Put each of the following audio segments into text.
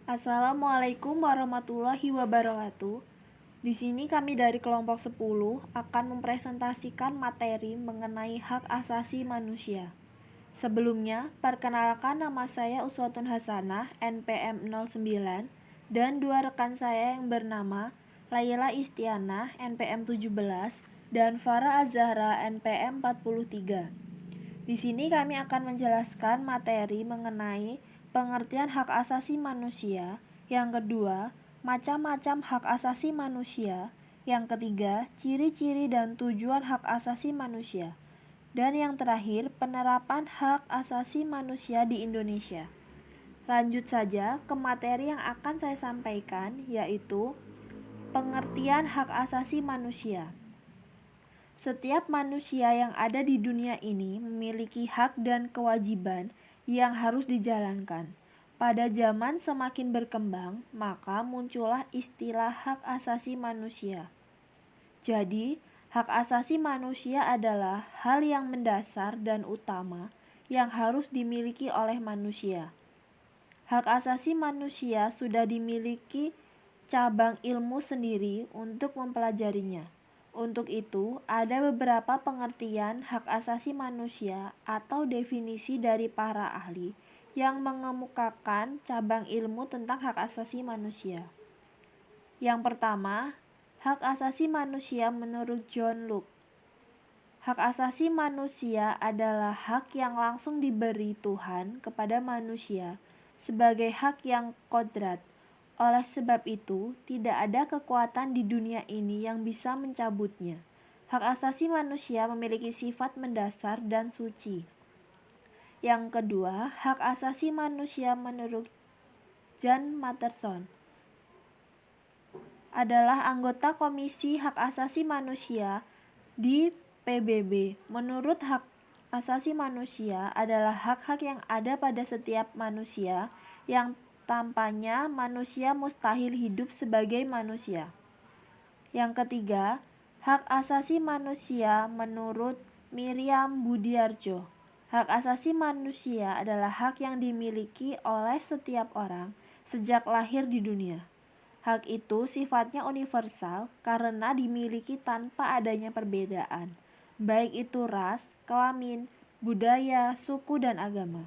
Assalamualaikum warahmatullahi wabarakatuh. Di sini kami dari kelompok 10 akan mempresentasikan materi mengenai hak asasi manusia. Sebelumnya, perkenalkan nama saya Uswatun Hasanah, NPM 09, dan dua rekan saya yang bernama Laila Istianah, NPM 17, dan Farah Azhara, NPM 43. Di sini kami akan menjelaskan materi mengenai pengertian hak asasi manusia, yang kedua, macam-macam hak asasi manusia, yang ketiga, ciri-ciri dan tujuan hak asasi manusia, dan yang terakhir, penerapan hak asasi manusia di Indonesia. Lanjut saja ke materi yang akan saya sampaikan, yaitu pengertian hak asasi manusia. Setiap manusia yang ada di dunia ini memiliki hak dan kewajiban yang harus dijalankan. Pada zaman semakin berkembang, maka muncullah istilah hak asasi manusia. Jadi, hak asasi manusia adalah hal yang mendasar dan utama yang harus dimiliki oleh manusia. Hak asasi manusia sudah dimiliki cabang ilmu sendiri untuk mempelajarinya. Untuk itu, ada beberapa pengertian hak asasi manusia atau definisi dari para ahli yang mengemukakan cabang ilmu tentang hak asasi manusia. Yang pertama, hak asasi manusia menurut John Locke. Hak asasi manusia adalah hak yang langsung diberi Tuhan kepada manusia sebagai hak yang kodrat. Oleh sebab itu, tidak ada kekuatan di dunia ini yang bisa mencabutnya. Hak asasi manusia memiliki sifat mendasar dan suci. Yang kedua, hak asasi manusia menurut John Matterson adalah anggota Komisi Hak Asasi Manusia di PBB. Menurut hak asasi manusia adalah hak-hak yang ada pada setiap manusia yang tanpanya manusia mustahil hidup sebagai manusia. Yang ketiga, hak asasi manusia menurut Miriam Budiarjo. Hak asasi manusia adalah hak yang dimiliki oleh setiap orang sejak lahir di dunia. Hak itu sifatnya universal karena dimiliki tanpa adanya perbedaan, baik itu ras, kelamin, budaya, suku, dan agama.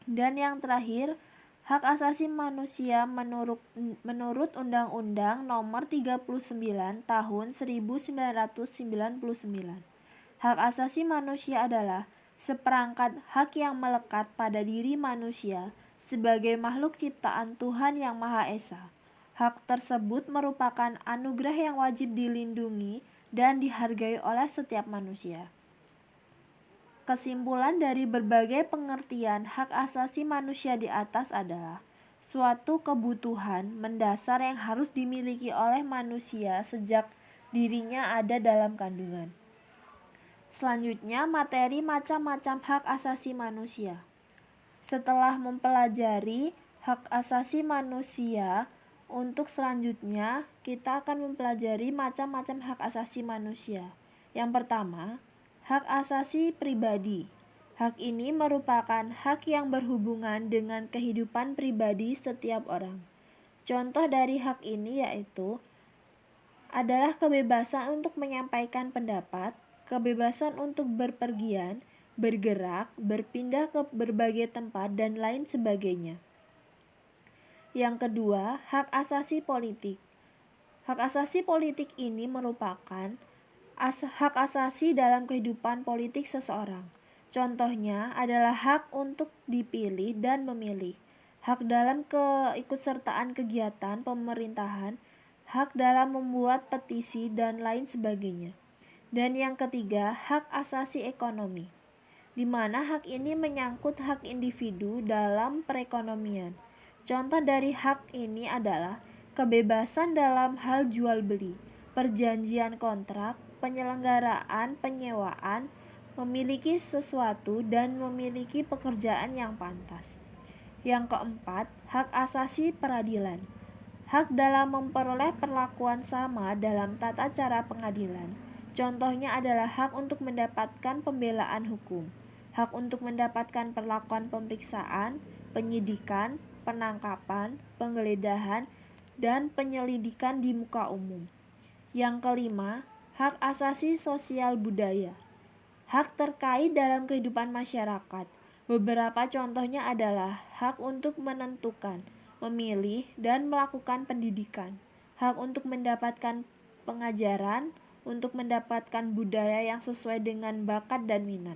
Dan yang terakhir, hak asasi manusia menurut Undang-Undang Nomor 39 Tahun 1999. Hak asasi manusia adalah seperangkat hak yang melekat pada diri manusia sebagai makhluk ciptaan Tuhan yang Maha Esa. Hak tersebut merupakan anugerah yang wajib dilindungi dan dihargai oleh setiap manusia. Kesimpulan dari berbagai pengertian hak asasi manusia di atas adalah suatu kebutuhan mendasar yang harus dimiliki oleh manusia sejak dirinya ada dalam kandungan. Selanjutnya, materi macam-macam hak asasi manusia. Setelah mempelajari hak asasi manusia, untuk selanjutnya kita akan mempelajari macam-macam hak asasi manusia. Yang pertama, hak asasi pribadi. Hak ini merupakan hak yang berhubungan dengan kehidupan pribadi setiap orang. Contoh dari hak ini yaitu adalah kebebasan untuk menyampaikan pendapat, kebebasan untuk berpergian, bergerak, berpindah ke berbagai tempat, dan lain sebagainya. Yang kedua, hak asasi politik. Hak asasi politik ini merupakan hak asasi dalam kehidupan politik seseorang. Contohnya adalah hak untuk dipilih dan memilih, hak dalam keikutsertaan kegiatan pemerintahan, hak dalam membuat petisi, dan lain sebagainya. Dan yang ketiga, hak asasi ekonomi, di mana hak ini menyangkut hak individu dalam perekonomian. Contoh dari hak ini adalah kebebasan dalam hal jual beli, perjanjian kontrak, penyelenggaraan penyewaan, memiliki sesuatu, dan memiliki pekerjaan yang pantas. Yang keempat, hak asasi peradilan. Hak dalam memperoleh perlakuan sama dalam tata cara pengadilan. Contohnya adalah hak untuk mendapatkan pembelaan hukum, hak untuk mendapatkan perlakuan pemeriksaan, penyidikan, penangkapan, penggeledahan, dan penyelidikan di muka umum. Yang kelima, hak asasi sosial budaya. Hak terkait dalam kehidupan masyarakat. Beberapa contohnya adalah hak untuk menentukan, memilih, dan melakukan pendidikan. Hak untuk mendapatkan pengajaran, untuk mendapatkan budaya yang sesuai dengan bakat dan minat.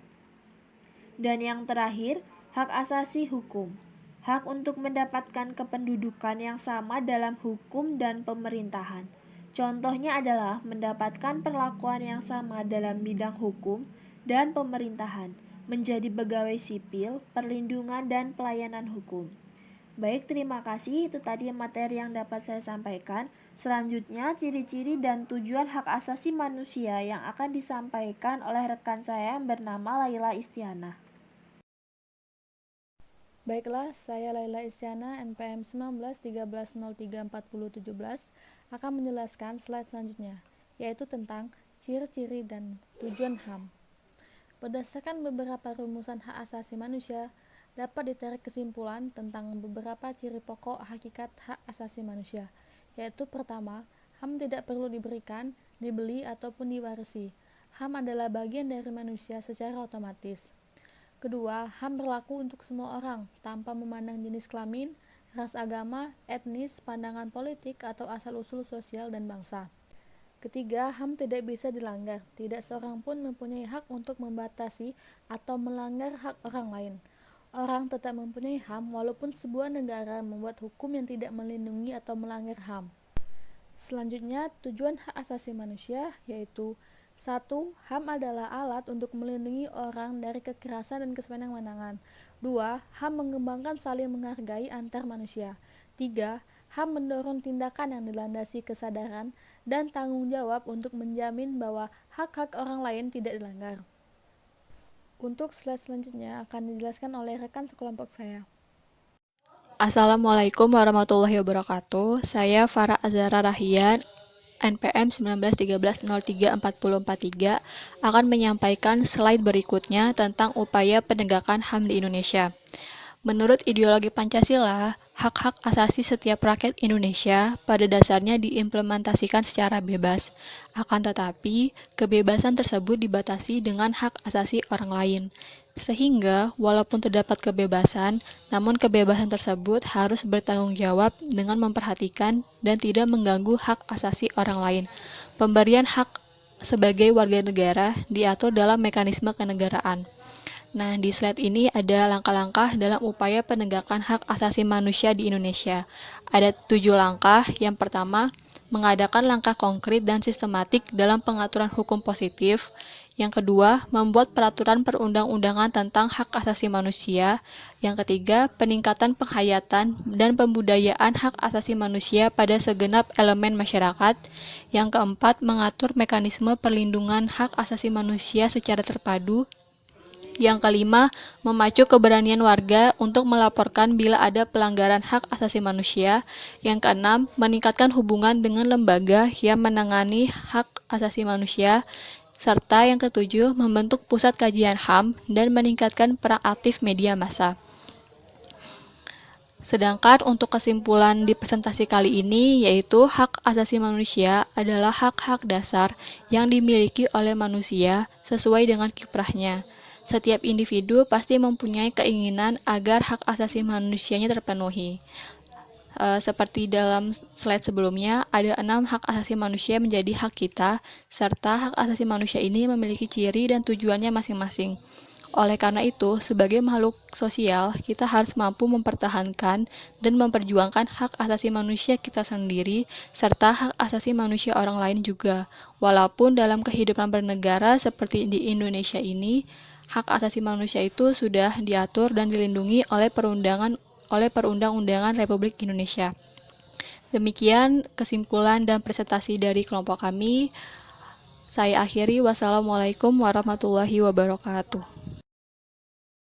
Dan yang terakhir, hak asasi hukum. Hak untuk mendapatkan kependudukan yang sama dalam hukum dan pemerintahan. Contohnya adalah mendapatkan perlakuan yang sama dalam bidang hukum dan pemerintahan, menjadi pegawai sipil, perlindungan, dan pelayanan hukum. Baik, terima kasih. Itu tadi materi yang dapat saya sampaikan. Selanjutnya, ciri-ciri dan tujuan hak asasi manusia yang akan disampaikan oleh rekan saya yang bernama Laila Istiana. Baiklah, saya Laila Istiana, NPM 1913034017, akan menjelaskan slide selanjutnya, yaitu tentang ciri-ciri dan tujuan HAM. Berdasarkan beberapa rumusan hak asasi manusia, dapat ditarik kesimpulan tentang beberapa ciri pokok hakikat hak asasi manusia, yaitu pertama, HAM tidak perlu diberikan, dibeli, ataupun diwarisi. HAM adalah bagian dari manusia secara otomatis. Kedua, HAM berlaku untuk semua orang, tanpa memandang jenis kelamin, ras, agama, etnis, pandangan politik, atau asal-usul sosial dan bangsa. Ketiga, HAM tidak bisa dilanggar. Tidak seorang pun mempunyai hak untuk membatasi atau melanggar hak orang lain. Orang tetap mempunyai HAM walaupun sebuah negara membuat hukum yang tidak melindungi atau melanggar HAM. Selanjutnya, tujuan hak asasi manusia yaitu 1. HAM adalah alat untuk melindungi orang dari kekerasan dan kesewenang-wenangan. 2. HAM mengembangkan saling menghargai antar manusia. 3. HAM mendorong tindakan yang dilandasi kesadaran dan tanggung jawab untuk menjamin bahwa hak-hak orang lain tidak dilanggar. Untuk slide selanjutnya akan dijelaskan oleh rekan sekelompok saya. Assalamualaikum warahmatullahi wabarakatuh. Saya Farah Azhara Rahian, NPM 1913034043, akan menyampaikan slide berikutnya tentang upaya penegakan HAM di Indonesia. Menurut ideologi Pancasila, hak-hak asasi setiap rakyat Indonesia pada dasarnya diimplementasikan secara bebas. Akan tetapi, kebebasan tersebut dibatasi dengan hak asasi orang lain. Sehingga, walaupun terdapat kebebasan, namun kebebasan tersebut harus bertanggung jawab dengan memperhatikan dan tidak mengganggu hak asasi orang lain. Pemberian hak sebagai warga negara diatur dalam mekanisme kenegaraan. Nah, di slide ini ada langkah-langkah dalam upaya penegakan hak asasi manusia di Indonesia. Ada 7 langkah. Yang pertama, mengadakan langkah konkret dan sistematik dalam pengaturan hukum positif. Yang kedua, membuat peraturan perundang-undangan tentang hak asasi manusia. Yang ketiga, peningkatan penghayatan dan pembudayaan hak asasi manusia pada segenap elemen masyarakat. Yang keempat, mengatur mekanisme perlindungan hak asasi manusia secara terpadu. Yang kelima, memacu keberanian warga untuk melaporkan bila ada pelanggaran hak asasi manusia. Yang keenam, meningkatkan hubungan dengan lembaga yang menangani hak asasi manusia. Serta yang ketujuh, membentuk pusat kajian HAM dan meningkatkan peran aktif media massa. Sedangkan untuk kesimpulan di presentasi kali ini yaitu hak asasi manusia adalah hak-hak dasar yang dimiliki oleh manusia sesuai dengan kiprahnya. Setiap individu pasti mempunyai keinginan agar hak asasi manusianya terpenuhi. Seperti dalam slide sebelumnya, ada 6 hak asasi manusia menjadi hak kita, serta hak asasi manusia ini memiliki ciri dan tujuannya masing-masing. Oleh karena itu, sebagai makhluk sosial, kita harus mampu mempertahankan dan memperjuangkan hak asasi manusia kita sendiri, serta hak asasi manusia orang lain juga. Walaupun dalam kehidupan bernegara seperti di Indonesia ini, hak asasi manusia itu sudah diatur dan dilindungi oleh Perundang-Undangan Republik Indonesia. Demikian kesimpulan dan presentasi dari kelompok kami. Saya akhiri. Wassalamualaikum warahmatullahi wabarakatuh.